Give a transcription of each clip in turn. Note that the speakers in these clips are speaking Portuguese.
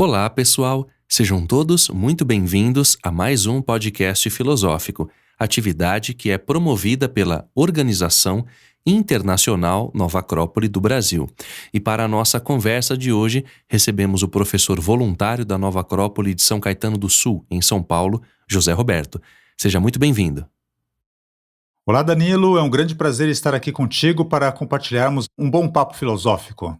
Olá, pessoal! Sejam todos muito bem-vindos a mais um podcast filosófico, atividade que é promovida pela Organização Internacional Nova Acrópole do Brasil. E para a nossa conversa de hoje, recebemos o professor voluntário da Nova Acrópole de São Caetano do Sul, em São Paulo, José Roberto. Seja muito bem-vindo. Olá, Danilo, é um grande prazer estar aqui contigo para compartilharmos um bom papo filosófico.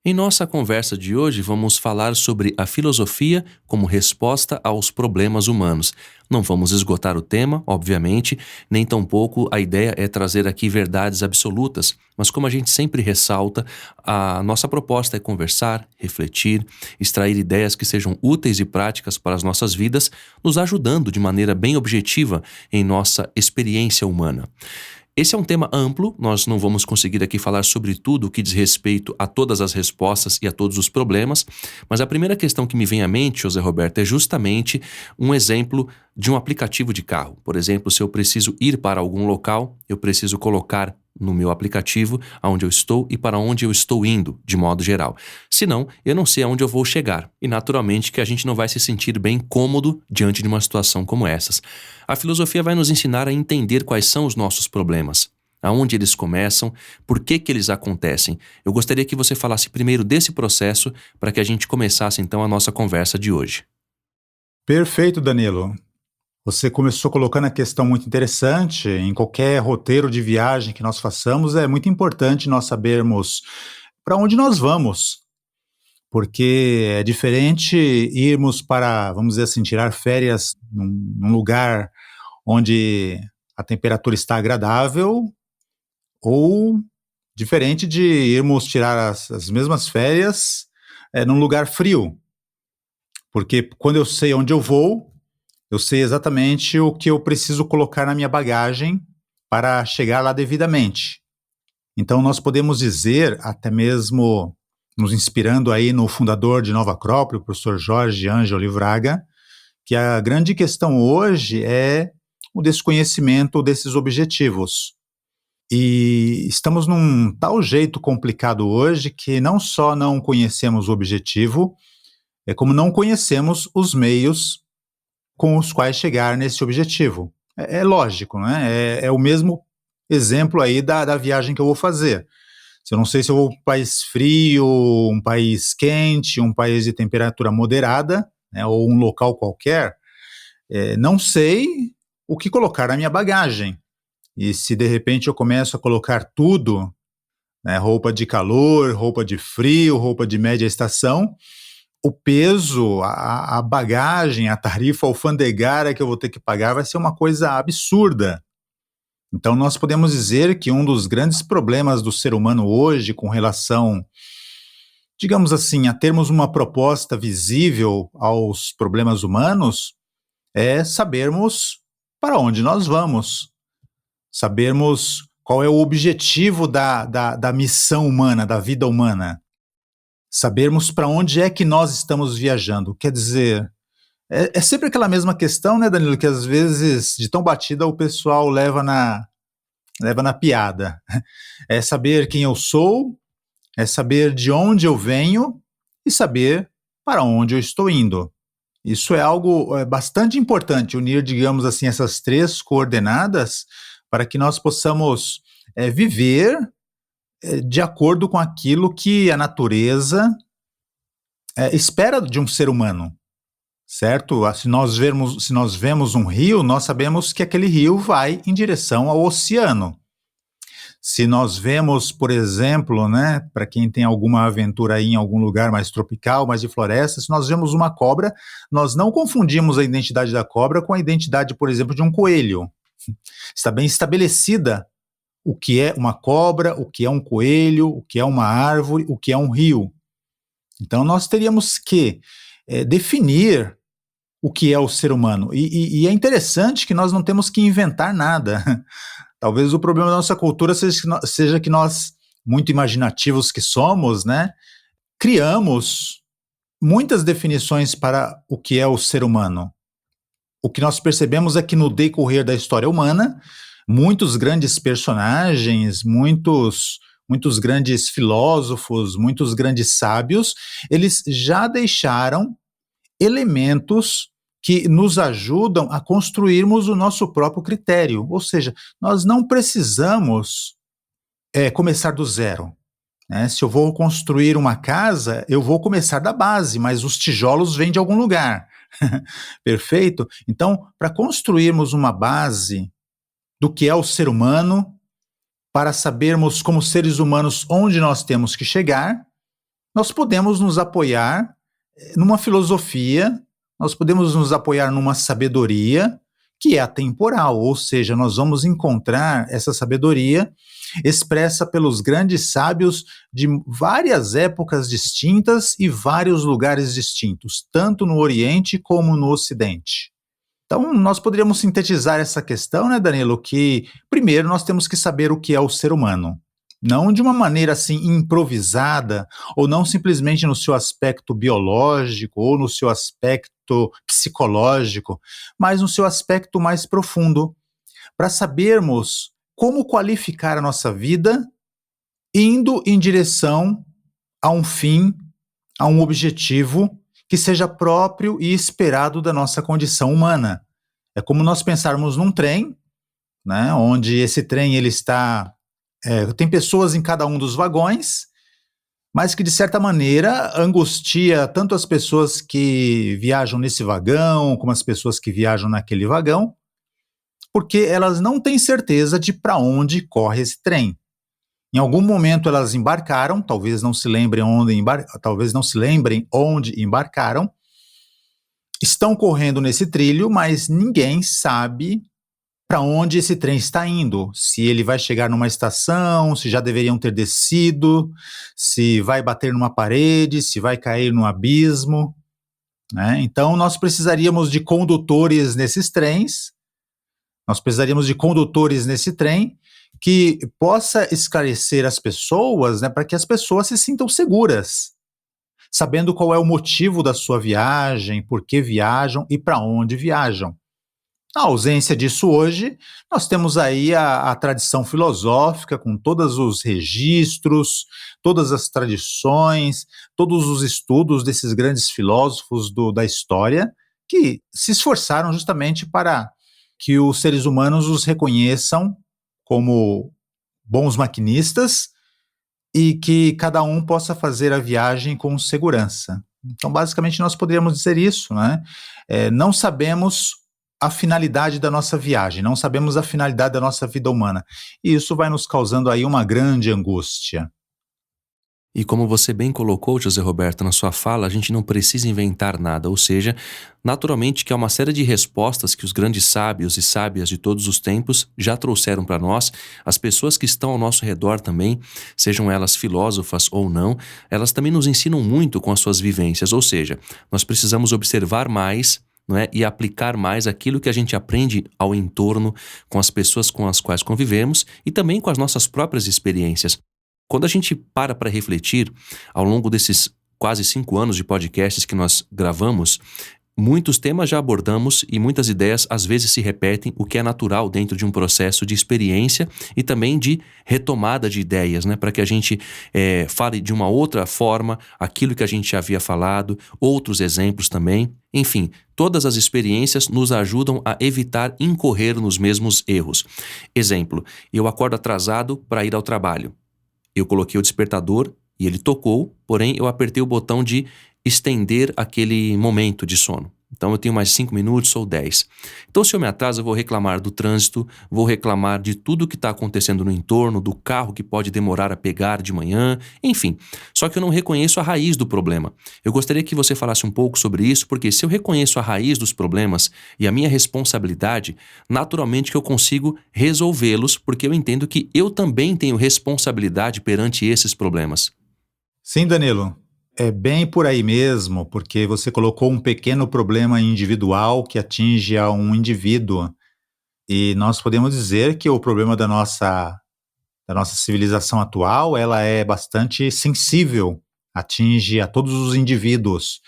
Em nossa conversa de hoje, vamos falar sobre a filosofia como resposta aos problemas humanos. Não vamos esgotar o tema, obviamente, nem tampouco a ideia é trazer aqui verdades absolutas, mas como a gente sempre ressalta, a nossa proposta é conversar, refletir, extrair ideias que sejam úteis e práticas para as nossas vidas, nos ajudando de maneira bem objetiva em nossa experiência humana. Esse é um tema amplo, nós não vamos conseguir aqui falar sobre tudo o que diz respeito a todas as respostas e a todos os problemas, mas a primeira questão que me vem à mente, José Roberto, é justamente um exemplo de um aplicativo de carro. Por exemplo, se eu preciso ir para algum local, eu preciso colocar no meu aplicativo aonde eu estou e para onde eu estou indo, de modo geral. Senão, eu não sei aonde eu vou chegar. E naturalmente que a gente não vai se sentir bem cômodo diante de uma situação como essas. A filosofia vai nos ensinar a entender quais são os nossos problemas, aonde eles começam, por que eles acontecem. Eu gostaria que você falasse primeiro desse processo para que a gente começasse então a nossa conversa de hoje. Perfeito, Danilo. Você começou colocando a questão muito interessante. Em qualquer roteiro de viagem que nós façamos, é muito importante nós sabermos para onde nós vamos, porque é diferente irmos para, vamos dizer assim, tirar férias num lugar onde a temperatura está agradável, ou diferente de irmos tirar as mesmas férias num lugar frio, porque quando eu sei onde eu vou, eu sei exatamente o que eu preciso colocar na minha bagagem para chegar lá devidamente. Então nós podemos dizer, até mesmo nos inspirando aí no fundador de Nova Acrópole, o professor Jorge Ângelo Livraga, que a grande questão hoje é o desconhecimento desses objetivos. E estamos num tal jeito complicado hoje que não só não conhecemos o objetivo, como não conhecemos os meios com os quais chegar nesse objetivo. É lógico, né? É o mesmo exemplo aí da viagem que eu vou fazer. Se eu não sei se eu vou para um país frio, um país quente, um país de temperatura moderada, né, ou um local qualquer, não sei o que colocar na minha bagagem. E se de repente eu começo a colocar tudo, né, roupa de calor, roupa de frio, roupa de média estação, o peso, a bagagem, a tarifa alfandegária que eu vou ter que pagar vai ser uma coisa absurda. Então nós podemos dizer que um dos grandes problemas do ser humano hoje com relação, digamos assim, a termos uma proposta visível aos problemas humanos é sabermos para onde nós vamos, sabermos qual é o objetivo da missão humana, da vida humana. Sabermos para onde é que nós estamos viajando. Quer dizer, é sempre aquela mesma questão, né, Danilo, que às vezes, de tão batida, o pessoal leva na piada. É saber quem eu sou, é saber de onde eu venho e saber para onde eu estou indo. Isso é algo bastante importante, unir, digamos assim, essas três coordenadas para que nós possamos viver de acordo com aquilo que a natureza espera de um ser humano, certo? Se nós vemos um rio, nós sabemos que aquele rio vai em direção ao oceano. Se nós vemos, por exemplo, né, para quem tem alguma aventura aí em algum lugar mais tropical, mais de floresta, se nós vemos uma cobra, nós não confundimos a identidade da cobra com a identidade, por exemplo, de um coelho. Está bem estabelecida o que é uma cobra, o que é um coelho, o que é uma árvore, o que é um rio. Então nós teríamos que definir o que é o ser humano. E é interessante que nós não temos que inventar nada. Talvez o problema da nossa cultura seja que nós, muito imaginativos que somos, né, criamos muitas definições para o que é o ser humano. O que nós percebemos é que no decorrer da história humana, muitos grandes personagens, muitos grandes filósofos, muitos grandes sábios, eles já deixaram elementos que nos ajudam a construirmos o nosso próprio critério. Ou seja, nós não precisamos começar do zero, né? Se eu vou construir uma casa, eu vou começar da base, mas os tijolos vêm de algum lugar. Perfeito? Então, para construirmos uma base do que é o ser humano, para sabermos como seres humanos onde nós temos que chegar, nós podemos nos apoiar numa filosofia, nós podemos nos apoiar numa sabedoria que é atemporal, ou seja, nós vamos encontrar essa sabedoria expressa pelos grandes sábios de várias épocas distintas e vários lugares distintos, tanto no Oriente como no Ocidente. Então, nós poderíamos sintetizar essa questão, né, Danilo, que primeiro nós temos que saber o que é o ser humano. Não de uma maneira assim improvisada, ou não simplesmente no seu aspecto biológico, ou no seu aspecto psicológico, mas no seu aspecto mais profundo, para sabermos como qualificar a nossa vida indo em direção a um fim, a um objetivo que seja próprio e esperado da nossa condição humana. É como nós pensarmos num trem, né, onde esse trem ele está... tem pessoas em cada um dos vagões, mas que de certa maneira angustia tanto as pessoas que viajam nesse vagão, como as pessoas que viajam naquele vagão, porque elas não têm certeza de para onde corre esse trem. Em algum momento elas embarcaram, talvez não se lembrem onde embarcaram, estão correndo nesse trilho, mas ninguém sabe para onde esse trem está indo, se ele vai chegar numa estação, se já deveriam ter descido, se vai bater numa parede, se vai cair num abismo, né? Então nós precisaríamos de condutores nesses trens, nesse trem que possa esclarecer as pessoas, né, para que as pessoas se sintam seguras, sabendo qual é o motivo da sua viagem, por que viajam e para onde viajam. Na ausência disso hoje, nós temos aí a tradição filosófica com todos os registros, todas as tradições, todos os estudos desses grandes filósofos da história que se esforçaram justamente para que os seres humanos os reconheçam como bons maquinistas e que cada um possa fazer a viagem com segurança. Então, basicamente, nós poderíamos dizer isso, né? Não sabemos a finalidade da nossa viagem, não sabemos a finalidade da nossa vida humana. E isso vai nos causando aí uma grande angústia. E como você bem colocou, José Roberto, na sua fala, a gente não precisa inventar nada, ou seja, naturalmente que há uma série de respostas que os grandes sábios e sábias de todos os tempos já trouxeram para nós, as pessoas que estão ao nosso redor também, sejam elas filósofas ou não, elas também nos ensinam muito com as suas vivências, ou seja, nós precisamos observar mais, não é? E aplicar mais aquilo que a gente aprende ao entorno, com as pessoas com as quais convivemos e também com as nossas próprias experiências. Quando a gente para refletir, ao longo desses quase 5 anos de podcasts que nós gravamos, muitos temas já abordamos e muitas ideias às vezes se repetem, o que é natural dentro de um processo de experiência e também de retomada de ideias, né? Para que a gente fale de uma outra forma aquilo que a gente já havia falado, outros exemplos também. Enfim, todas as experiências nos ajudam a evitar incorrer nos mesmos erros. Exemplo, eu acordo atrasado para ir ao trabalho. Eu coloquei o despertador e ele tocou, porém eu apertei o botão de estender aquele momento de sono. Então eu tenho mais 5 minutos ou 10. Então se eu me atraso, eu vou reclamar do trânsito, vou reclamar de tudo que está acontecendo no entorno, do carro que pode demorar a pegar de manhã, enfim. Só que eu não reconheço a raiz do problema. Eu gostaria que você falasse um pouco sobre isso, porque se eu reconheço a raiz dos problemas e a minha responsabilidade, naturalmente que eu consigo resolvê-los, porque eu entendo que eu também tenho responsabilidade perante esses problemas. Sim, Danilo. É bem por aí mesmo, porque você colocou um pequeno problema individual que atinge a um indivíduo. E nós podemos dizer que o problema da nossa civilização atual, ela é bastante sensível, atinge a todos os indivíduos.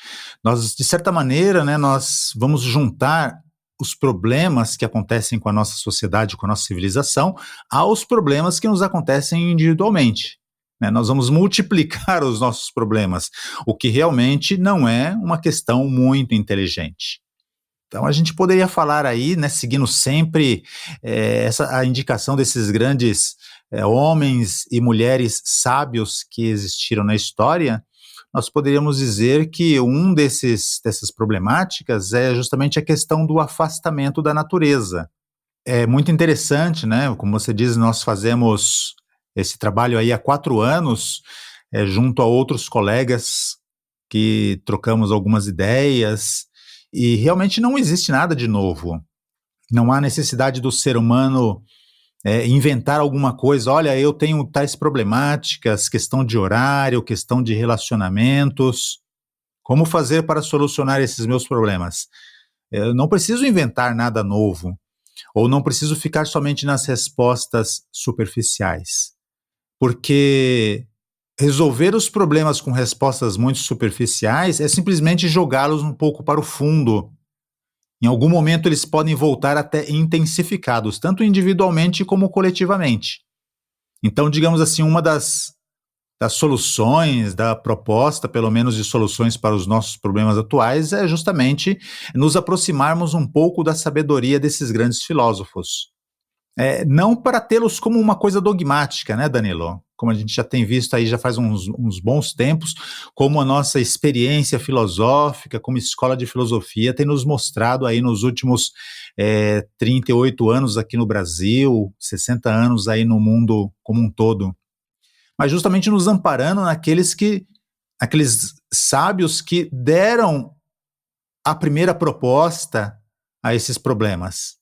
Nós, de certa maneira, né, nós vamos juntar os problemas que acontecem com a nossa sociedade, com a nossa civilização, aos problemas que nos acontecem individualmente. né? Nós vamos multiplicar os nossos problemas, o que realmente não é uma questão muito inteligente. Então a gente poderia falar aí, né, seguindo sempre a indicação desses grandes homens e mulheres sábios que existiram na história, nós poderíamos dizer que dessas problemáticas é justamente a questão do afastamento da natureza. É muito interessante, né? Como você diz, nós fazemos esse trabalho aí há 4 anos, junto a outros colegas que trocamos algumas ideias, e realmente não existe nada de novo. Não há necessidade do ser humano inventar alguma coisa. Olha, eu tenho tais problemáticas, questão de horário, questão de relacionamentos. Como fazer para solucionar esses meus problemas? Eu não preciso inventar nada novo, ou não preciso ficar somente nas respostas superficiais. Porque resolver os problemas com respostas muito superficiais é simplesmente jogá-los um pouco para o fundo. Em algum momento eles podem voltar até intensificados, tanto individualmente como coletivamente. Então, digamos assim, uma das soluções, da proposta, pelo menos de soluções para os nossos problemas atuais, é justamente nos aproximarmos um pouco da sabedoria desses grandes filósofos. Não para tê-los como uma coisa dogmática, né, Danilo? Como a gente já tem visto aí já faz uns bons tempos, como a nossa experiência filosófica, como escola de filosofia, tem nos mostrado aí nos últimos 38 anos aqui no Brasil, 60 anos aí no mundo como um todo. Mas justamente nos amparando aqueles sábios que deram a primeira proposta a esses problemas.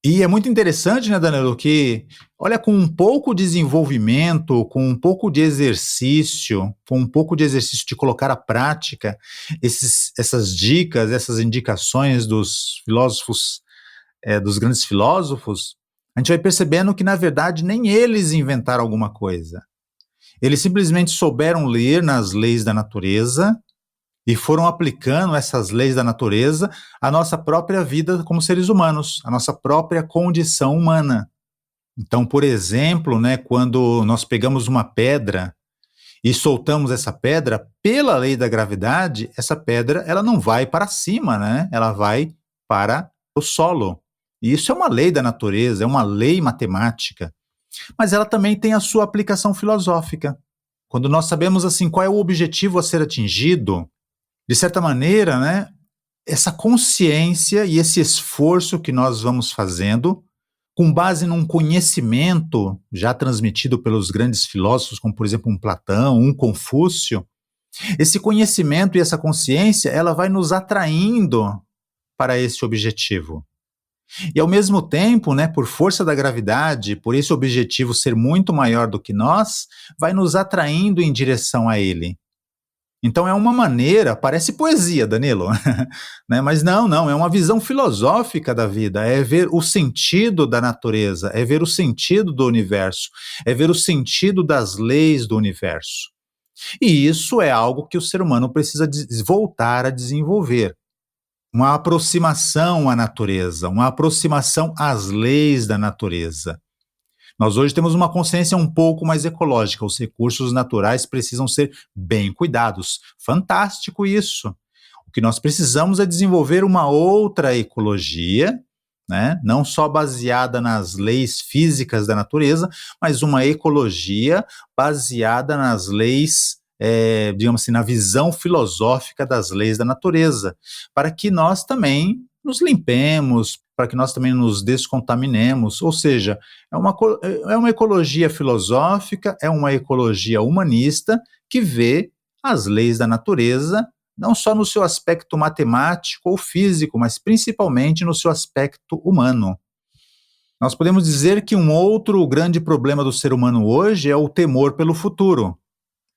E é muito interessante, né, Danilo, que, olha, com um pouco de desenvolvimento, com um pouco de exercício, de colocar à prática essas dicas, essas indicações dos filósofos, dos grandes filósofos, a gente vai percebendo que, na verdade, nem eles inventaram alguma coisa. Eles simplesmente souberam ler nas leis da natureza e foram aplicando essas leis da natureza à nossa própria vida como seres humanos, à nossa própria condição humana. Então, por exemplo, né, quando nós pegamos uma pedra e soltamos essa pedra, pela lei da gravidade, essa pedra ela não vai para cima, né? Ela vai para o solo. E isso é uma lei da natureza, é uma lei matemática. Mas ela também tem a sua aplicação filosófica. Quando nós sabemos assim qual é o objetivo a ser atingido, de certa maneira, né, essa consciência e esse esforço que nós vamos fazendo, com base num conhecimento já transmitido pelos grandes filósofos, como por exemplo um Platão, um Confúcio, esse conhecimento e essa consciência, ela vai nos atraindo para esse objetivo. E ao mesmo tempo, né, por força da gravidade, por esse objetivo ser muito maior do que nós, vai nos atraindo em direção a ele. Então é uma maneira, parece poesia, Danilo, né? Mas não, é uma visão filosófica da vida, é ver o sentido da natureza, é ver o sentido do universo, é ver o sentido das leis do universo. E isso é algo que o ser humano precisa voltar a desenvolver. Uma aproximação à natureza, uma aproximação às leis da natureza. Nós hoje temos uma consciência um pouco mais ecológica, os recursos naturais precisam ser bem cuidados. Fantástico isso! O que nós precisamos é desenvolver uma outra ecologia, né? Não só baseada nas leis físicas da natureza, mas uma ecologia baseada nas leis, digamos assim, na visão filosófica das leis da natureza, para que nós também nos limpemos, para que nós também nos descontaminemos, ou seja, é uma ecologia filosófica, é uma ecologia humanista que vê as leis da natureza não só no seu aspecto matemático ou físico, mas principalmente no seu aspecto humano. Nós podemos dizer que um outro grande problema do ser humano hoje é o temor pelo futuro,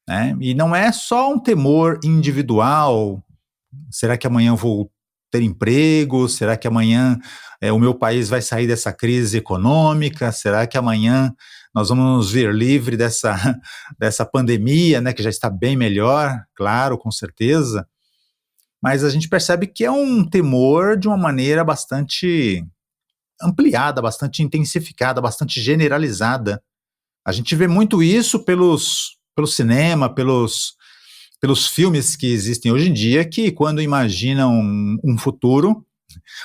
né? E não é só um temor individual, será que amanhã eu vou ter emprego? Será que amanhã o meu país vai sair dessa crise econômica? Será que amanhã nós vamos nos ver livre dessa pandemia, né, que já está bem melhor, claro, com certeza, mas a gente percebe que é um temor de uma maneira bastante ampliada, bastante intensificada, bastante generalizada. A gente vê muito isso pelo cinema, pelos filmes que existem hoje em dia, que quando imaginam um futuro,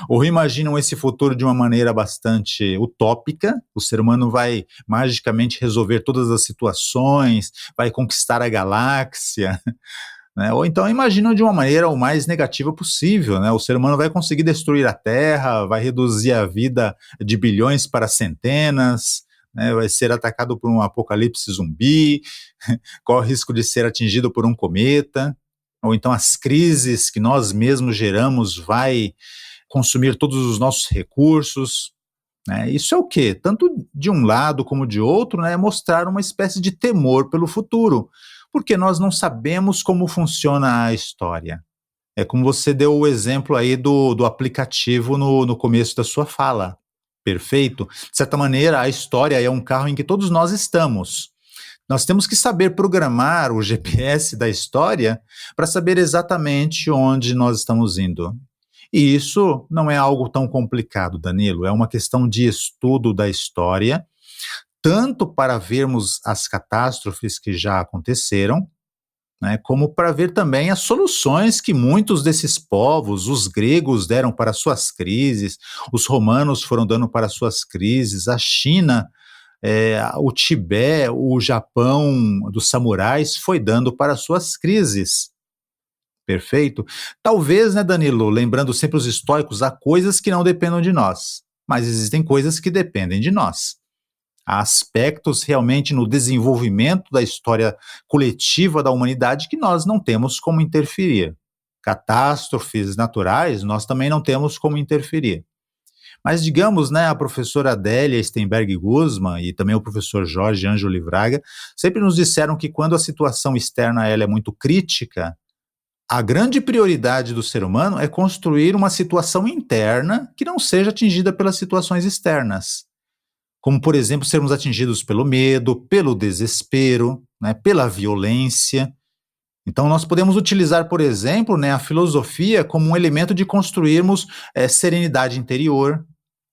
ou imaginam esse futuro de uma maneira bastante utópica, o ser humano vai magicamente resolver todas as situações, vai conquistar a galáxia, né? Ou então imaginam de uma maneira o mais negativa possível, né? O ser humano vai conseguir destruir a Terra, vai reduzir a vida de bilhões para centenas, né? Vai ser atacado por um apocalipse zumbi, corre o risco de ser atingido por um cometa, ou então as crises que nós mesmos geramos vai consumir todos os nossos recursos, né? Isso é o quê? Tanto de um lado como de outro, né, mostrar uma espécie de temor pelo futuro, porque nós não sabemos como funciona a história. É como você deu o exemplo aí do aplicativo no começo da sua fala. Perfeito? De certa maneira, a história é um carro em que todos nós estamos. Nós temos que saber programar o GPS da história para saber exatamente onde nós estamos indo. E isso não é algo tão complicado, Danilo, é uma questão de estudo da história, tanto para vermos as catástrofes que já aconteceram, né, como para ver também as soluções que muitos desses povos, os gregos deram para suas crises, os romanos foram dando para suas crises, a China, o Tibete, o Japão dos samurais foi dando para suas crises. Perfeito? Talvez, né, Danilo, lembrando sempre os estoicos, há coisas que não dependam de nós, mas existem coisas que dependem de nós. Há aspectos realmente no desenvolvimento da história coletiva da humanidade que nós não temos como interferir. Catástrofes naturais, nós também não temos como interferir. Mas digamos, né, a professora Adélia Stenberg Guzman e também o professor Jorge Ângelo Livraga sempre nos disseram que quando a situação externa ela é muito crítica, a grande prioridade do ser humano é construir uma situação interna que não seja atingida pelas situações externas. Como, por exemplo, sermos atingidos pelo medo, pelo desespero, né, pela violência. Então, nós podemos utilizar, por exemplo, né, a filosofia como um elemento de construirmos serenidade interior,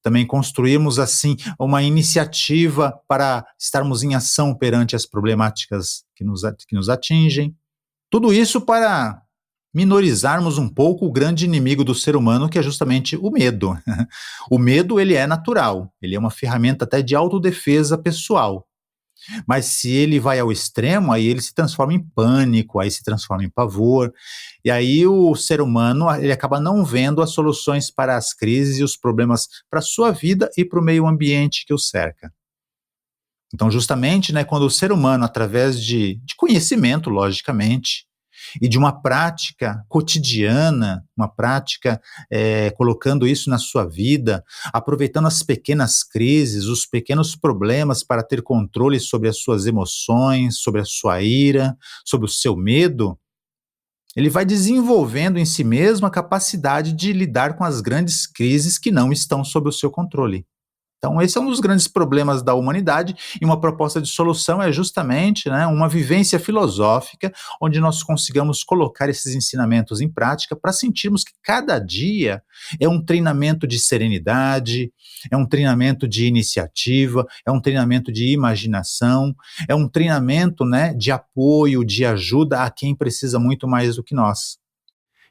também construirmos, assim, uma iniciativa para estarmos em ação perante as problemáticas que nos atingem. Tudo isso para minorizarmos um pouco o grande inimigo do ser humano, que é justamente o medo. O medo, ele é natural, ele é uma ferramenta até de autodefesa pessoal. Mas se ele vai ao extremo, aí ele se transforma em pânico, aí se transforma em pavor, e aí o ser humano, ele acaba não vendo as soluções para as crises e os problemas para a sua vida e para o meio ambiente que o cerca. Então, justamente, né, quando o ser humano, através de conhecimento, logicamente, e de uma prática cotidiana, uma prática colocando isso na sua vida, aproveitando as pequenas crises, os pequenos problemas para ter controle sobre as suas emoções, sobre a sua ira, sobre o seu medo, ele vai desenvolvendo em si mesmo a capacidade de lidar com as grandes crises que não estão sob o seu controle. Então, esse é um dos grandes problemas da humanidade, e uma proposta de solução é justamente, né, uma vivência filosófica, onde nós consigamos colocar esses ensinamentos em prática para sentirmos que cada dia é um treinamento de serenidade, é um treinamento de iniciativa, é um treinamento de imaginação, é um treinamento, né, de apoio, de ajuda a quem precisa muito mais do que nós.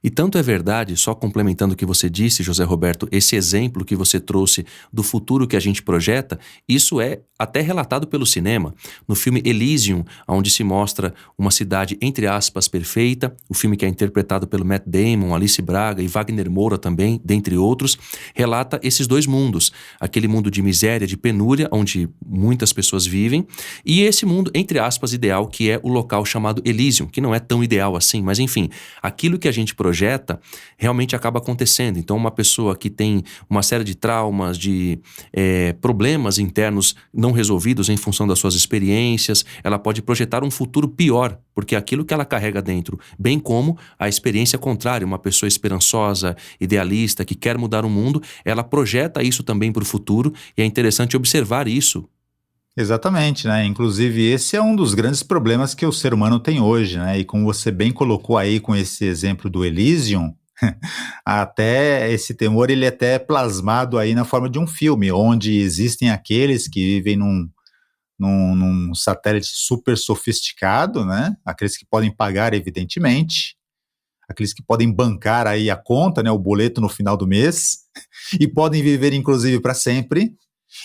E tanto é verdade, só complementando o que você disse, José Roberto, esse exemplo que você trouxe do futuro que a gente projeta, isso é até relatado pelo cinema. No filme Elysium, onde se mostra uma cidade, entre aspas, perfeita, o filme que é interpretado pelo Matt Damon, Alice Braga e Wagner Moura também, dentre outros, relata esses dois mundos. Aquele mundo de miséria, de penúria, onde muitas pessoas vivem, e esse mundo, entre aspas, ideal, que é o local chamado Elysium, que não é tão ideal assim, mas enfim, aquilo que a gente projeta realmente acaba acontecendo. Então, uma pessoa que tem uma série de traumas, de problemas internos não resolvidos em função das suas experiências, ela pode projetar um futuro pior, porque aquilo que ela carrega dentro, bem como a experiência contrária, uma pessoa esperançosa, idealista, que quer mudar o mundo, ela projeta isso também para o futuro, e é interessante observar isso. Exatamente, né? Inclusive, esse é um dos grandes problemas que o ser humano tem hoje, né? E como você bem colocou aí com esse exemplo do Elysium, até esse temor ele é até plasmado aí na forma de um filme, onde existem aqueles que vivem num satélite super sofisticado, né? Aqueles que podem pagar, evidentemente, aqueles que podem bancar aí a conta, né? O boleto no final do mês, e podem viver, inclusive, para sempre.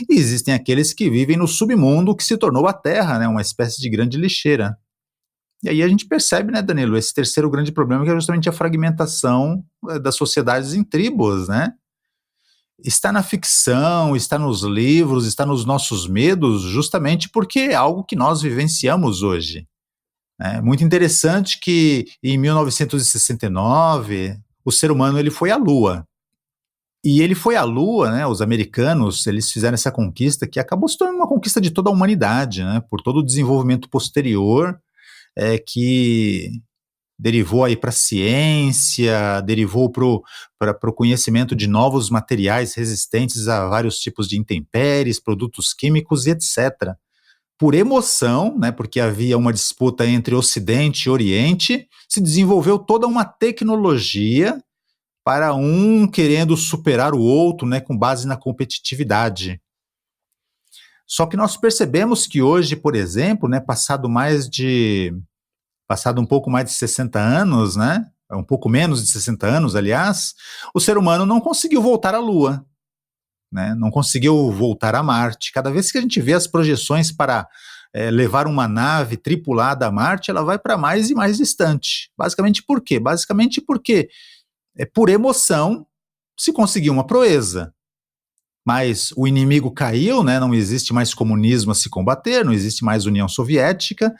E existem aqueles que vivem no submundo, que se tornou a Terra, né? Uma espécie de grande lixeira. E aí a gente percebe, né, Danilo, esse terceiro grande problema, que é justamente a fragmentação das sociedades em tribos, né? Está na ficção, está nos livros, está nos nossos medos, justamente porque é algo que nós vivenciamos hoje. É muito interessante que em 1969 o ser humano ele foi à Lua. E ele foi à Lua, né, os americanos, eles fizeram essa conquista que acabou se tornando uma conquista de toda a humanidade, né, por todo o desenvolvimento posterior que derivou aí para a ciência, derivou para o conhecimento de novos materiais resistentes a vários tipos de intempéries, produtos químicos e etc. Por emoção, né, porque havia uma disputa entre Ocidente e Oriente, se desenvolveu toda uma tecnologia para um querendo superar o outro, né, com base na competitividade. Só que nós percebemos que hoje, por exemplo, né, passado um pouco mais de 60 anos, né, um pouco menos de 60 anos, aliás, o ser humano não conseguiu voltar à Lua, né, não conseguiu voltar a Marte. Cada vez que a gente vê as projeções para levar uma nave tripulada a Marte, ela vai para mais e mais distante. Basicamente por quê? Basicamente porque, por emoção, se conseguiu uma proeza. Mas o inimigo caiu, né, não existe mais comunismo a se combater, não existe mais União Soviética,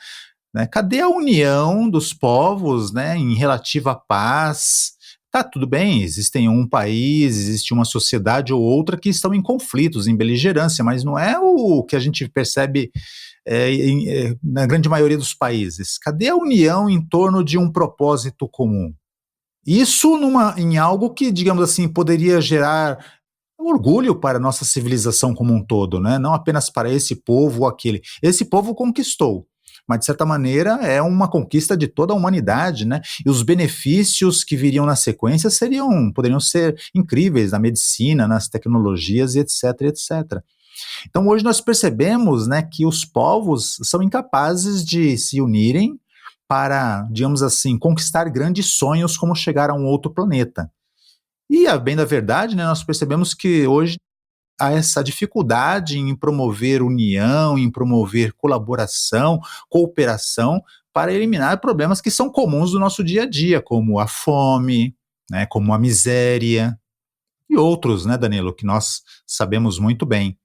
né? Cadê a união dos povos, né, em relativa paz? Tá, tudo bem, existem um país, existe uma sociedade ou outra que estão em conflitos, em beligerância, mas não é o que a gente percebe na grande maioria dos países. Cadê a união em torno de um propósito comum? Isso em algo que, digamos assim, poderia gerar orgulho para a nossa civilização como um todo, né? Não apenas para esse povo ou aquele. Esse povo conquistou, mas de certa maneira é uma conquista de toda a humanidade, né? E os benefícios que viriam na sequência poderiam ser incríveis na medicina, nas tecnologias e etc, etc. Então hoje nós percebemos, né, que os povos são incapazes de se unirem para, digamos assim, conquistar grandes sonhos como chegar a um outro planeta. E, a bem da verdade, né, nós percebemos que hoje há essa dificuldade em promover união, em promover colaboração, cooperação, para eliminar problemas que são comuns do nosso dia a dia, como a fome, né, como a miséria e outros, né, Danilo, que nós sabemos muito bem.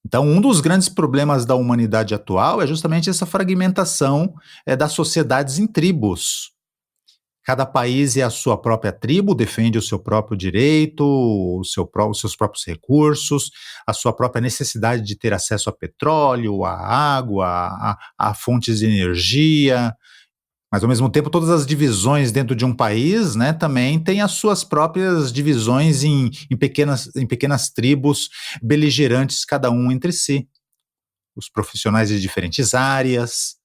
Então, um dos grandes problemas da humanidade atual é justamente essa fragmentação das sociedades em tribos. Cada país é a sua própria tribo, defende o seu próprio direito, os seus próprios recursos, a sua própria necessidade de ter acesso a petróleo, a água, a fontes de energia. Mas, ao mesmo tempo, todas as divisões dentro de um país, né, também têm as suas próprias divisões em pequenas tribos beligerantes, cada um entre si. Os profissionais de diferentes áreas.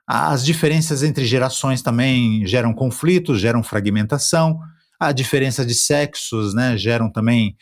As diferenças entre gerações também geram conflitos, geram fragmentação. A diferença de sexos, né, geram também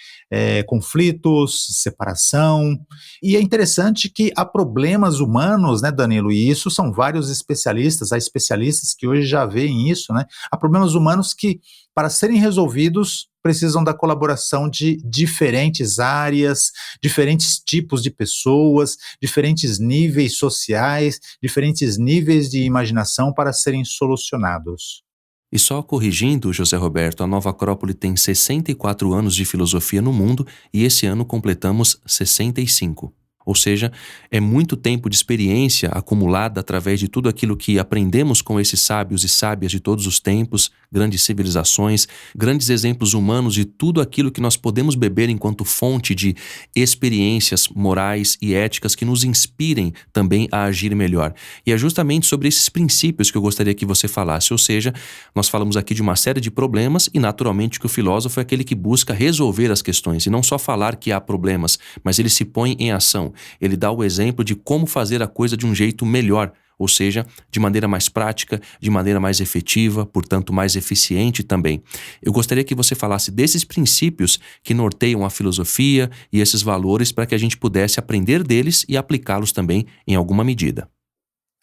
conflitos, separação. E é interessante que há problemas humanos, né, Danilo, e isso são vários especialistas, há especialistas que hoje já veem isso, né? Há problemas humanos que, para serem resolvidos, precisam da colaboração de diferentes áreas, diferentes tipos de pessoas, diferentes níveis sociais, diferentes níveis de imaginação para serem solucionados. E só corrigindo, José Roberto, a Nova Acrópole tem 64 anos de filosofia no mundo e esse ano completamos 65. Ou seja, é muito tempo de experiência acumulada através de tudo aquilo que aprendemos com esses sábios e sábias de todos os tempos, grandes civilizações, grandes exemplos humanos de tudo aquilo que nós podemos beber enquanto fonte de experiências morais e éticas que nos inspirem também a agir melhor. E é justamente sobre esses princípios que eu gostaria que você falasse, ou seja, nós falamos aqui de uma série de problemas e naturalmente que o filósofo é aquele que busca resolver as questões e não só falar que há problemas, mas ele se põe em ação. Ele dá o exemplo de como fazer a coisa de um jeito melhor, ou seja, de maneira mais prática, de maneira mais efetiva, portanto mais eficiente também. Eu gostaria que você falasse desses princípios que norteiam a filosofia e esses valores para que a gente pudesse aprender deles e aplicá-los também em alguma medida.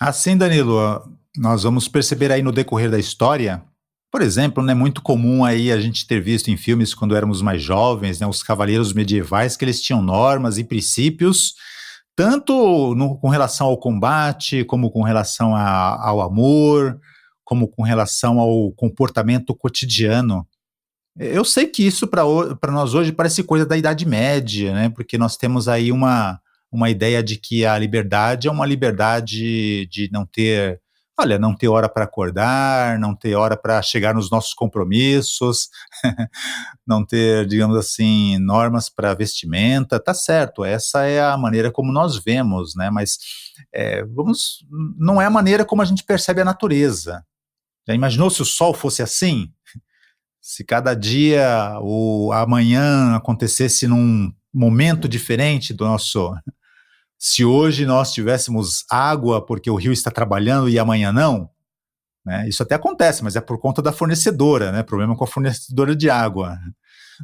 Assim, Danilo, nós vamos perceber aí no decorrer da história, por exemplo, é muito comum aí a gente ter visto em filmes quando éramos mais jovens, né, os cavaleiros medievais, que eles tinham normas e princípios, tanto com relação ao combate, como com relação ao amor, como com relação ao comportamento cotidiano. Eu sei que isso para nós hoje parece coisa da Idade Média, né? Porque nós temos aí uma ideia de que a liberdade é uma liberdade de não ter, olha, não ter hora para acordar, não ter hora para chegar nos nossos compromissos, não ter, digamos assim, normas para vestimenta. Tá certo, essa é a maneira como nós vemos, né? Mas não é a maneira como a gente percebe a natureza. Já imaginou se o sol fosse assim? Se cada dia o amanhã acontecesse num momento diferente do nosso. Se hoje nós tivéssemos água porque o rio está trabalhando e amanhã não, né? Isso até acontece, mas é por conta da fornecedora, né? Problema com a fornecedora de água.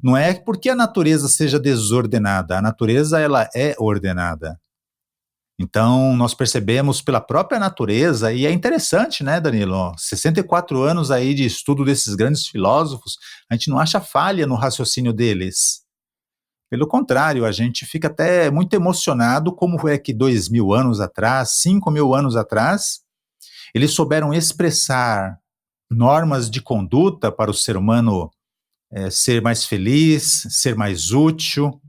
Não é porque a natureza seja desordenada, a natureza ela é ordenada. Então, nós percebemos pela própria natureza, e é interessante, né, Danilo? 64 anos aí de estudo desses grandes filósofos, a gente não acha falha no raciocínio deles. Pelo contrário, a gente fica até muito emocionado como é que 2.000 anos atrás, 5.000 anos atrás, eles souberam expressar normas de conduta para o ser humano ser mais feliz, ser mais útil,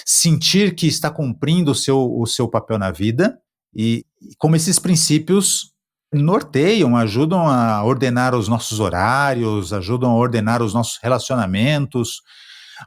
sentir que está cumprindo o seu papel na vida, e como esses princípios norteiam, ajudam a ordenar os nossos horários, ajudam a ordenar os nossos relacionamentos,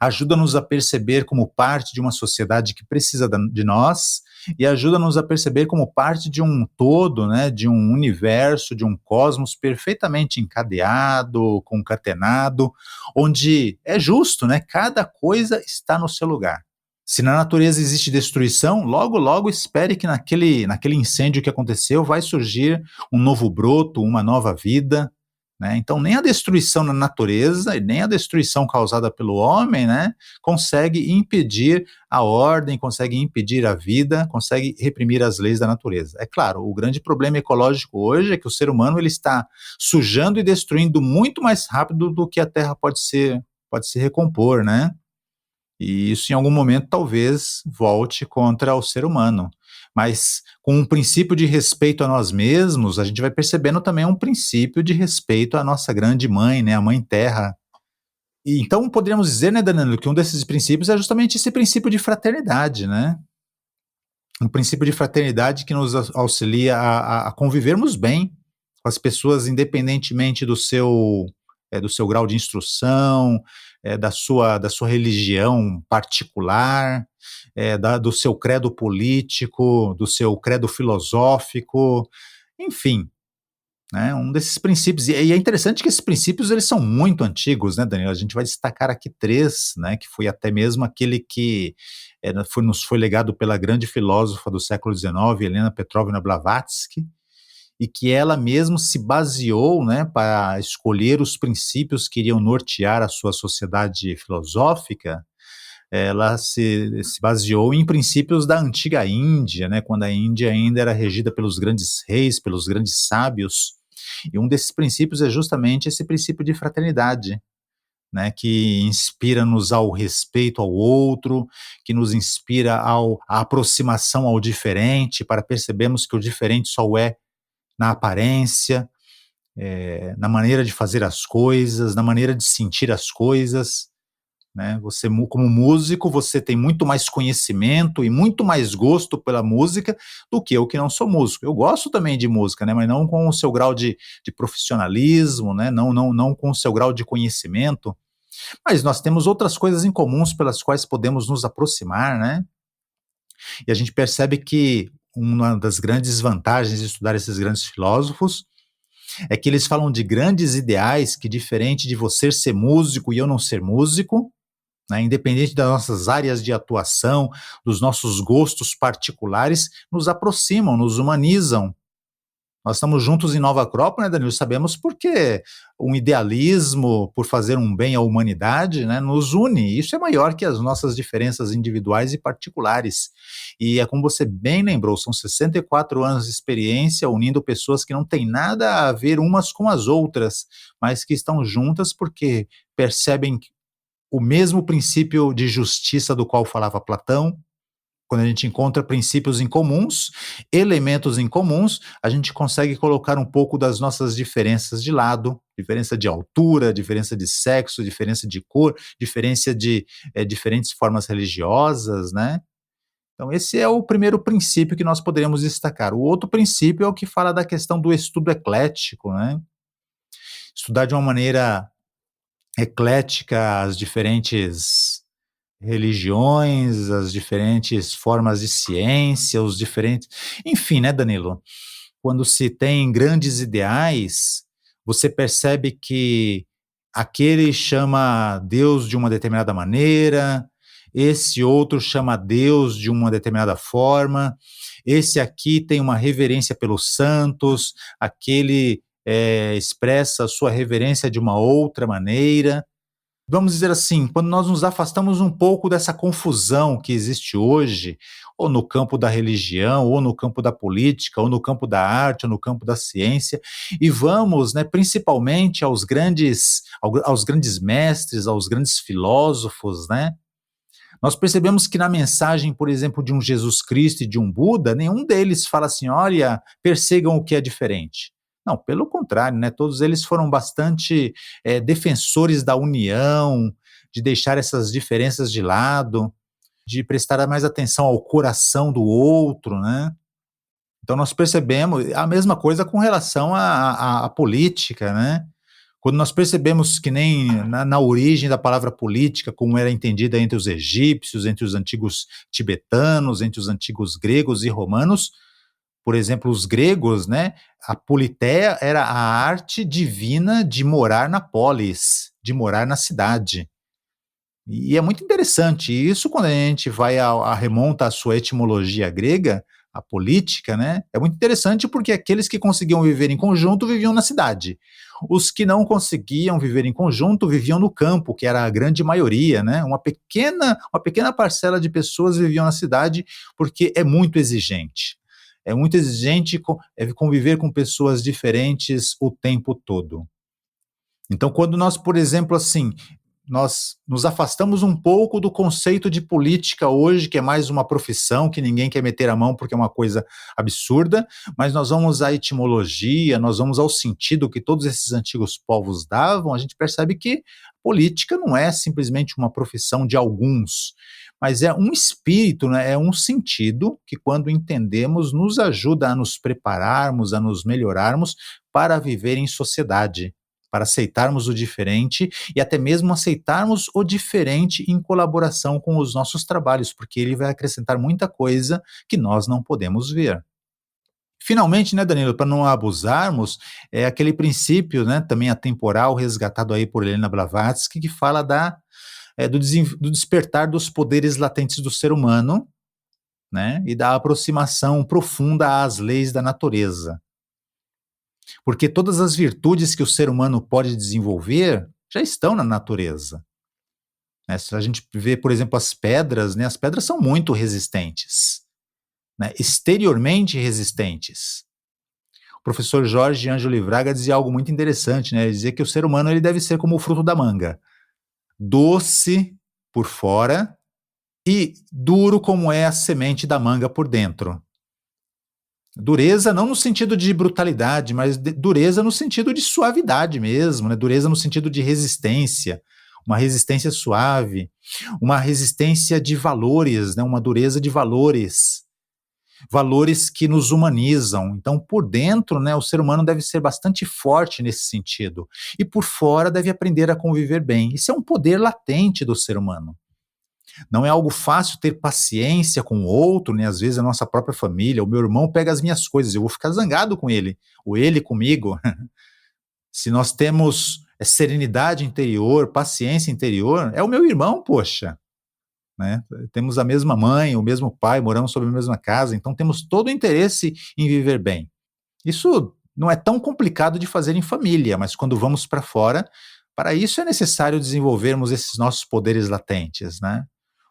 ajuda-nos a perceber como parte de uma sociedade que precisa de nós, e ajuda-nos a perceber como parte de um todo, né, de um universo, de um cosmos perfeitamente encadeado, concatenado, onde é justo, né, cada coisa está no seu lugar. Se na natureza existe destruição, logo, logo espere que naquele incêndio que aconteceu vai surgir um novo broto, uma nova vida, né? Então, nem a destruição na natureza e nem a destruição causada pelo homem, né, consegue impedir a ordem, consegue impedir a vida, consegue reprimir as leis da natureza. É claro, o grande problema ecológico hoje é que o ser humano ele está sujando e destruindo muito mais rápido do que a Terra pode se recompor, né? E isso, em algum momento, talvez volte contra o ser humano. Mas com um princípio de respeito a nós mesmos, a gente vai percebendo também um princípio de respeito à nossa grande mãe, né, a Mãe Terra. E então poderíamos dizer, né, Danilo, que um desses princípios é justamente esse princípio de fraternidade, né? Um princípio de fraternidade que nos auxilia a convivermos bem com as pessoas, independentemente do seu grau de instrução, da sua religião particular, do seu credo político, do seu credo filosófico, enfim, né, um desses princípios. E é interessante que esses princípios eles são muito antigos, né, Daniel? A gente vai destacar aqui três, né, que foi até mesmo aquele que nos foi legado pela grande filósofa do século XIX, Helena Petrovna Blavatsky, e que ela mesma se baseou, né, para escolher os princípios que iriam nortear a sua sociedade filosófica. Ela se baseou em princípios da antiga Índia, né, quando a Índia ainda era regida pelos grandes reis, pelos grandes sábios, e um desses princípios é justamente esse princípio de fraternidade, né, que inspira-nos ao respeito ao outro, que nos inspira à aproximação ao diferente, para percebermos que o diferente só é na aparência, na maneira de fazer as coisas, na maneira de sentir as coisas, né? Você, como músico, você tem muito mais conhecimento e muito mais gosto pela música do que eu que não sou músico. Eu gosto também de música, né? Mas não com o seu grau de profissionalismo, né? Não com o seu grau de conhecimento. Mas nós temos outras coisas em comuns pelas quais podemos nos aproximar, né? E a gente percebe que uma das grandes vantagens de estudar esses grandes filósofos é que eles falam de grandes ideais que, diferente de você ser músico e eu não ser músico, né, independente das nossas áreas de atuação, dos nossos gostos particulares, nos aproximam, nos humanizam. Nós estamos juntos em Nova Acrópole, né, Danilo? Sabemos porque um idealismo por fazer um bem à humanidade, né, nos une. Isso é maior que as nossas diferenças individuais e particulares. E é como você bem lembrou, são 64 anos de experiência unindo pessoas que não têm nada a ver umas com as outras, mas que estão juntas porque percebem o mesmo princípio de justiça do qual falava Platão. Quando a gente encontra princípios em comuns, elementos em comuns, a gente consegue colocar um pouco das nossas diferenças de lado, diferença de altura, diferença de sexo, diferença de cor, diferença de diferentes formas religiosas, né? Então, esse é o primeiro princípio que nós poderíamos destacar. O outro princípio é o que fala da questão do estudo eclético, né? Estudar de uma maneira eclética as diferentes religiões, as diferentes formas de ciência, os diferentes. Enfim, né, Danilo? Quando se tem grandes ideais, você percebe que aquele chama Deus de uma determinada maneira, esse outro chama Deus de uma determinada forma, esse aqui tem uma reverência pelos santos, aquele expressa a sua reverência de uma outra maneira. Vamos dizer assim, quando nós nos afastamos um pouco dessa confusão que existe hoje, ou no campo da religião, ou no campo da política, ou no campo da arte, ou no campo da ciência, e vamos, né, principalmente aos grandes mestres, aos grandes filósofos, né? Nós percebemos que na mensagem, por exemplo, de um Jesus Cristo e de um Buda, nenhum deles fala assim, olha, persigam o que é diferente. Não, pelo contrário, né? Todos eles foram bastante defensores da união, de deixar essas diferenças de lado, de prestar mais atenção ao coração do outro, né? Então nós percebemos a mesma coisa com relação à política, né? Quando nós percebemos que nem na origem da palavra política, como era entendida entre os egípcios, entre os antigos tibetanos, entre os antigos gregos e romanos, por exemplo, os gregos, né, a politeia era a arte divina de morar na polis, de morar na cidade. E é muito interessante isso quando a gente vai remonta à sua etimologia grega, a política, né? É muito interessante porque aqueles que conseguiam viver em conjunto viviam na cidade. Os que não conseguiam viver em conjunto viviam no campo, que era a grande maioria, né? Uma pequena parcela de pessoas viviam na cidade porque é muito exigente. É muito exigente conviver com pessoas diferentes o tempo todo. Então, quando nós, por exemplo, assim, nós nos afastamos um pouco do conceito de política hoje, que é mais uma profissão, que ninguém quer meter a mão porque é uma coisa absurda, mas nós vamos à etimologia, nós vamos ao sentido que todos esses antigos povos davam, a gente percebe que política não é simplesmente uma profissão de alguns, mas é um espírito, né? É um sentido que, quando entendemos, nos ajuda a nos prepararmos, a nos melhorarmos para viver em sociedade, para aceitarmos o diferente e até mesmo aceitarmos o diferente em colaboração com os nossos trabalhos, porque ele vai acrescentar muita coisa que nós não podemos ver. Finalmente, né, Danilo, para não abusarmos, é aquele princípio, né, também atemporal, resgatado aí por Helena Blavatsky, que fala do despertar dos poderes latentes do ser humano, né, e da aproximação profunda às leis da natureza. Porque todas as virtudes que o ser humano pode desenvolver já estão na natureza. Né? Se a gente vê, por exemplo, as pedras, né, as pedras são muito resistentes, né, exteriormente resistentes. O professor Jorge Ângelo Braga dizia algo muito interessante, né? Ele dizia que o ser humano ele deve ser como o fruto da manga, doce por fora e duro como é a semente da manga por dentro. Dureza não no sentido de brutalidade, mas dureza no sentido de suavidade mesmo, né? Dureza no sentido de resistência, uma resistência suave, uma resistência de valores, né? Uma dureza de valores, valores que nos humanizam. Então, por dentro, né, o ser humano deve ser bastante forte nesse sentido, e por fora deve aprender a conviver bem. Isso é um poder latente do ser humano. Não é algo fácil ter paciência com o outro, né? Às vezes a nossa própria família, o meu irmão pega as minhas coisas, eu vou ficar zangado com ele, ou ele comigo. Se nós temos serenidade interior, paciência interior, é o meu irmão, poxa. Né? Temos a mesma mãe, o mesmo pai, moramos sob a mesma casa, então temos todo o interesse em viver bem. Isso não é tão complicado de fazer em família, mas quando vamos para fora, para isso é necessário desenvolvermos esses nossos poderes latentes, né?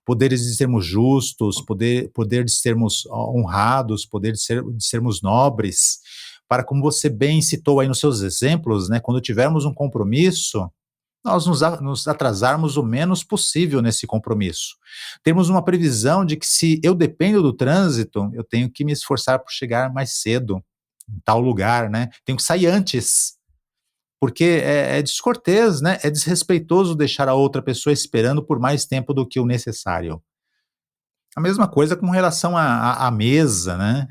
Poderes de sermos justos, poder de sermos honrados, poder de sermos nobres, para, como você bem citou aí nos seus exemplos, né, quando tivermos um compromisso, nós nos atrasarmos o menos possível nesse compromisso. Temos uma previsão de que, se eu dependo do trânsito, eu tenho que me esforçar por chegar mais cedo em tal lugar, né? Tenho que sair antes, porque é descortês, né? É desrespeitoso deixar a outra pessoa esperando por mais tempo do que o necessário. A mesma coisa com relação à mesa, né?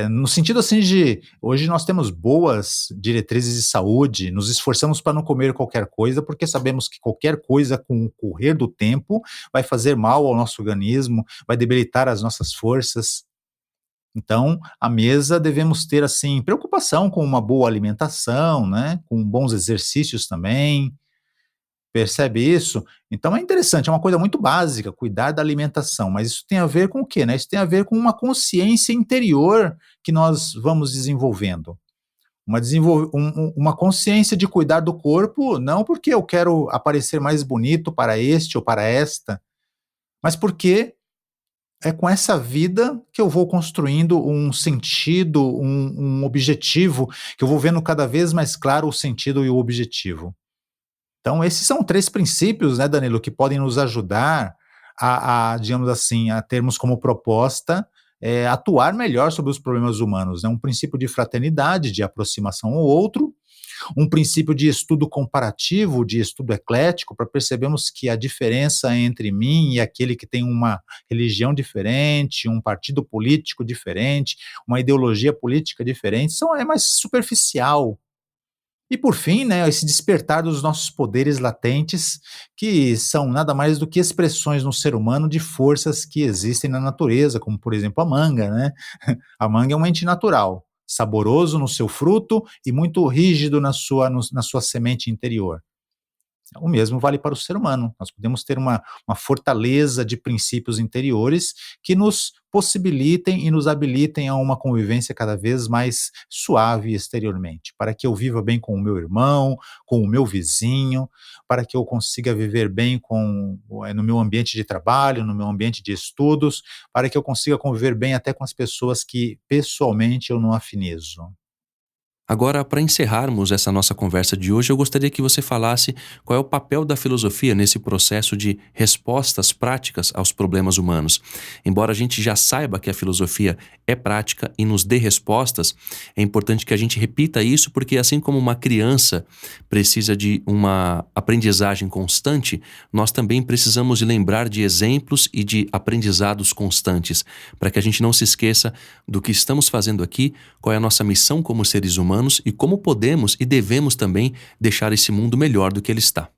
No sentido assim de, hoje nós temos boas diretrizes de saúde, nos esforçamos para não comer qualquer coisa, porque sabemos que qualquer coisa com o correr do tempo vai fazer mal ao nosso organismo, vai debilitar as nossas forças. Então, à mesa devemos ter, assim, preocupação com uma boa alimentação, né? Com bons exercícios também. Percebe isso? Então é interessante, é uma coisa muito básica, cuidar da alimentação, mas isso tem a ver com o quê, né? Isso tem a ver com uma consciência interior que nós vamos desenvolvendo. Uma consciência de cuidar do corpo, não porque eu quero aparecer mais bonito para este ou para esta, mas porque é com essa vida que eu vou construindo um sentido, um objetivo, que eu vou vendo cada vez mais claro o sentido e o objetivo. Então, esses são 3 princípios, né, Danilo, que podem nos ajudar digamos assim, a termos como proposta, atuar melhor sobre os problemas humanos, né. Um princípio de fraternidade, de aproximação ao outro, um princípio de estudo comparativo, de estudo eclético, para percebermos que a diferença entre mim e aquele que tem uma religião diferente, um partido político diferente, uma ideologia política diferente, é mais superficial. E por fim, né, esse despertar dos nossos poderes latentes, que são nada mais do que expressões no ser humano de forças que existem na natureza, como por exemplo a manga, né? A manga é um ente natural, saboroso no seu fruto e muito rígido na sua semente interior. O mesmo vale para o ser humano. Nós podemos ter uma fortaleza de princípios interiores que nos possibilitem e nos habilitem a uma convivência cada vez mais suave exteriormente, para que eu viva bem com o meu irmão, com o meu vizinho, para que eu consiga viver bem no meu ambiente de trabalho, no meu ambiente de estudos, para que eu consiga conviver bem até com as pessoas que pessoalmente eu não afinizo. Agora, para encerrarmos essa nossa conversa de hoje, eu gostaria que você falasse qual é o papel da filosofia nesse processo de respostas práticas aos problemas humanos. Embora a gente já saiba que a filosofia é prática e nos dê respostas, é importante que a gente repita isso, porque assim como uma criança precisa de uma aprendizagem constante, nós também precisamos de lembrar de exemplos e de aprendizados constantes, para que a gente não se esqueça do que estamos fazendo aqui, qual é a nossa missão como seres humanos e como podemos e devemos também deixar esse mundo melhor do que ele está.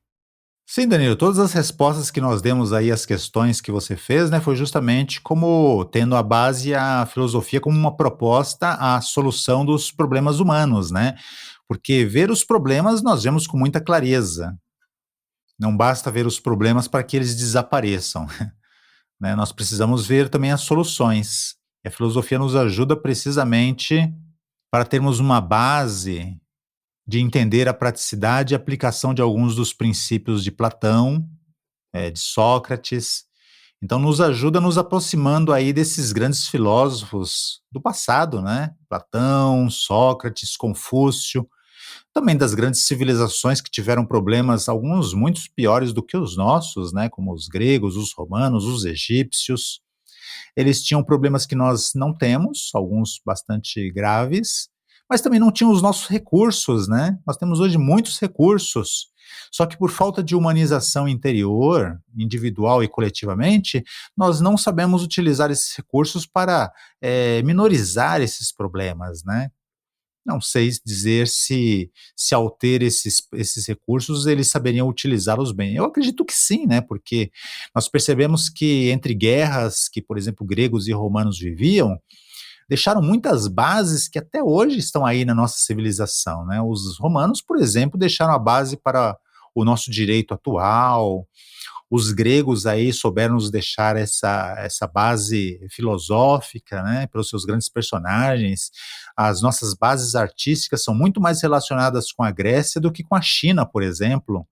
Sim, Danilo, todas as respostas que nós demos aí às questões que você fez, né, foi justamente como tendo a base a filosofia como uma proposta à solução dos problemas humanos, né? Porque ver os problemas nós vemos com muita clareza. Não basta ver os problemas para que eles desapareçam, né? Nós precisamos ver também as soluções. E a filosofia nos ajuda precisamente para termos uma base de entender a praticidade e aplicação de alguns dos princípios de Platão, de Sócrates. Então nos ajuda nos aproximando aí desses grandes filósofos do passado, né? Platão, Sócrates, Confúcio, também das grandes civilizações que tiveram problemas, alguns muitos piores do que os nossos, né? Como os gregos, os romanos, os egípcios. Eles tinham problemas que nós não temos, alguns bastante graves, mas também não tinham os nossos recursos, né? Nós temos hoje muitos recursos, só que por falta de humanização interior, individual e coletivamente, nós não sabemos utilizar esses recursos para minorizar esses problemas, né? Não sei dizer se ao ter esses recursos, eles saberiam utilizá-los bem. Eu acredito que sim, né, porque nós percebemos que entre guerras que, por exemplo, gregos e romanos viviam, deixaram muitas bases que até hoje estão aí na nossa civilização, né. Os romanos, por exemplo, deixaram a base para o nosso direito atual, Os gregos aí souberam nos deixar essa base filosófica, né, pelos seus grandes personagens. As nossas bases artísticas são muito mais relacionadas com a Grécia do que com a China, por exemplo.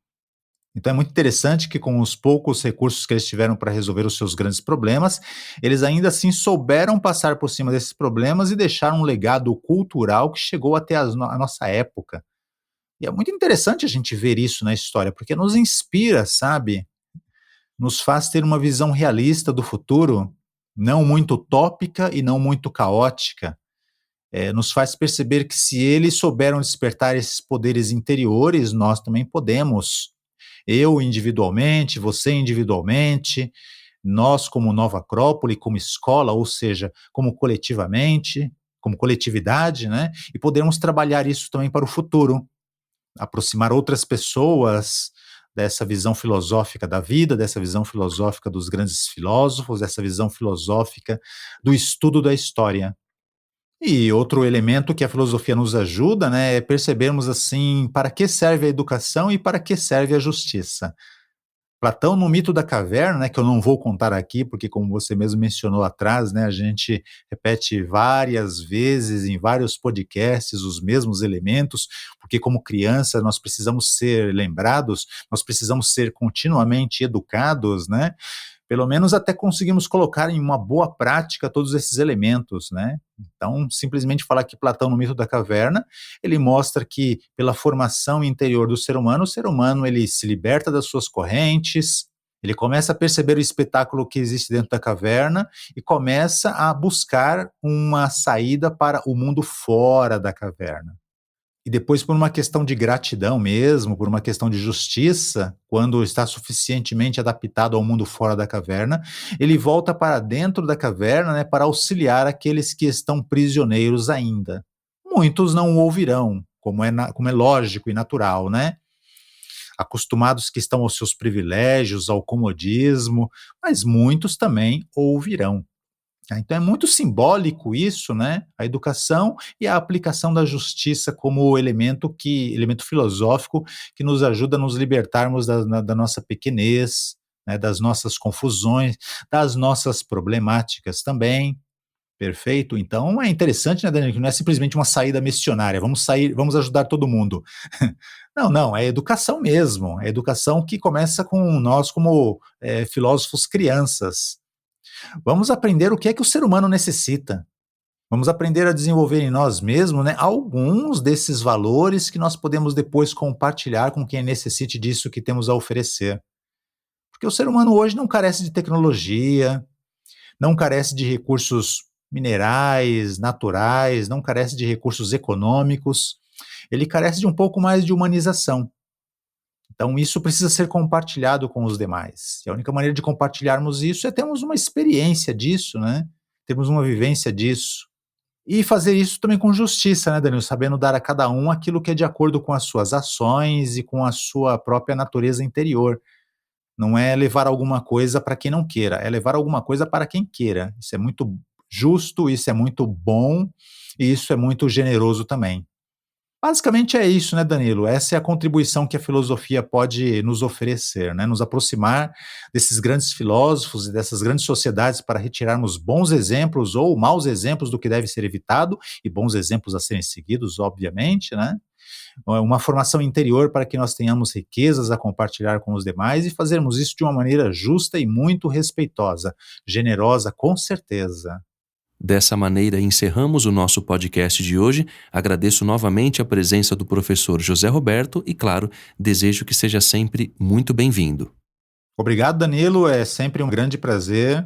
Então é muito interessante que com os poucos recursos que eles tiveram para resolver os seus grandes problemas, eles ainda assim souberam passar por cima desses problemas e deixar um legado cultural que chegou até a nossa época. E é muito interessante a gente ver isso na história, porque nos inspira, sabe? Nos faz ter uma visão realista do futuro, não muito utópica e não muito caótica. Nos faz perceber que se eles souberam despertar esses poderes interiores, nós também podemos. Eu individualmente, você individualmente, nós como Nova Acrópole, como escola, ou seja, como coletivamente, como coletividade, né? E podemos trabalhar isso também para o futuro, aproximar outras pessoas dessa visão filosófica da vida, dessa visão filosófica dos grandes filósofos, dessa visão filosófica do estudo da história. E outro elemento que a filosofia nos ajuda, né, é percebermos assim para que serve a educação e para que serve a justiça. Platão, no mito da caverna, né, que eu não vou contar aqui, porque como você mesmo mencionou atrás, né, a gente repete várias vezes em vários podcasts os mesmos elementos, porque como criança nós precisamos ser lembrados, nós precisamos ser continuamente educados, né? Pelo menos até conseguimos colocar em uma boa prática todos esses elementos, né? Então, simplesmente falar que Platão, no mito da caverna, ele mostra que, pela formação interior do ser humano, o ser humano ele se liberta das suas correntes, ele começa a perceber o espetáculo que existe dentro da caverna e começa a buscar uma saída para o mundo fora da caverna. E depois, por uma questão de gratidão mesmo, por uma questão de justiça, quando está suficientemente adaptado ao mundo fora da caverna, ele volta para dentro da caverna, né, para auxiliar aqueles que estão prisioneiros ainda. Muitos não o ouvirão, como é lógico e natural, né? Acostumados que estão aos seus privilégios, ao comodismo, mas muitos também ouvirão. Então é muito simbólico isso, né? A educação e a aplicação da justiça como elemento filosófico que nos ajuda a nos libertarmos da nossa pequenez, né? Das nossas confusões, das nossas problemáticas também. Perfeito? Então é interessante, né, Daniel, que não é simplesmente uma saída missionária, vamos ajudar todo mundo. Não, é educação mesmo, é educação que começa com nós como filósofos crianças. Vamos aprender o que é que o ser humano necessita. Vamos aprender a desenvolver em nós mesmos, né, alguns desses valores que nós podemos depois compartilhar com quem necessite disso que temos a oferecer. Porque o ser humano hoje não carece de tecnologia, não carece de recursos minerais, naturais, não carece de recursos econômicos, ele carece de um pouco mais de humanização. Então, isso precisa ser compartilhado com os demais. E a única maneira de compartilharmos isso é termos uma experiência disso, né? Termos uma vivência disso. E fazer isso também com justiça, né, Danilo? Sabendo dar a cada um aquilo que é de acordo com as suas ações e com a sua própria natureza interior. Não é levar alguma coisa para quem não queira, é levar alguma coisa para quem queira. Isso é muito justo, isso é muito bom e isso é muito generoso também. Basicamente é isso, né, Danilo? Essa é a contribuição que a filosofia pode nos oferecer, né? Nos aproximar desses grandes filósofos e dessas grandes sociedades para retirarmos bons exemplos ou maus exemplos do que deve ser evitado e bons exemplos a serem seguidos, obviamente, né? Uma formação interior para que nós tenhamos riquezas a compartilhar com os demais e fazermos isso de uma maneira justa e muito respeitosa, generosa, com certeza. Dessa maneira, encerramos o nosso podcast de hoje. Agradeço novamente a presença do professor José Roberto e, claro, desejo que seja sempre muito bem-vindo. Obrigado, Danilo. É sempre um grande prazer.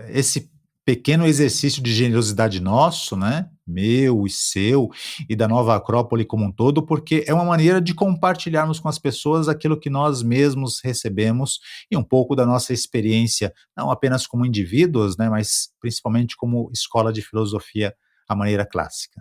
Esse pequeno exercício de generosidade nosso, né? Meu e seu, e da Nova Acrópole como um todo, porque é uma maneira de compartilharmos com as pessoas aquilo que nós mesmos recebemos e um pouco da nossa experiência, não apenas como indivíduos, né, mas principalmente como escola de filosofia à maneira clássica.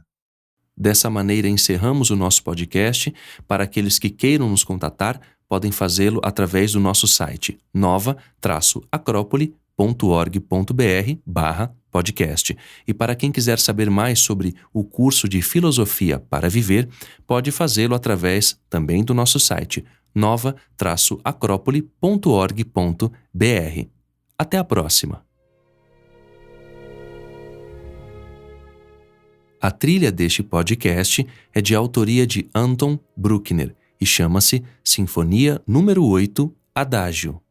Dessa maneira, encerramos o nosso podcast. Para aqueles que queiram nos contatar, podem fazê-lo através do nosso site nova-acrópole.org.br/podcast. E para quem quiser saber mais sobre o curso de Filosofia para Viver, pode fazê-lo através também do nosso site nova-acrópole.org.br. Até a próxima! A trilha deste podcast é de autoria de Anton Bruckner e chama-se Sinfonia número 8, Adágio.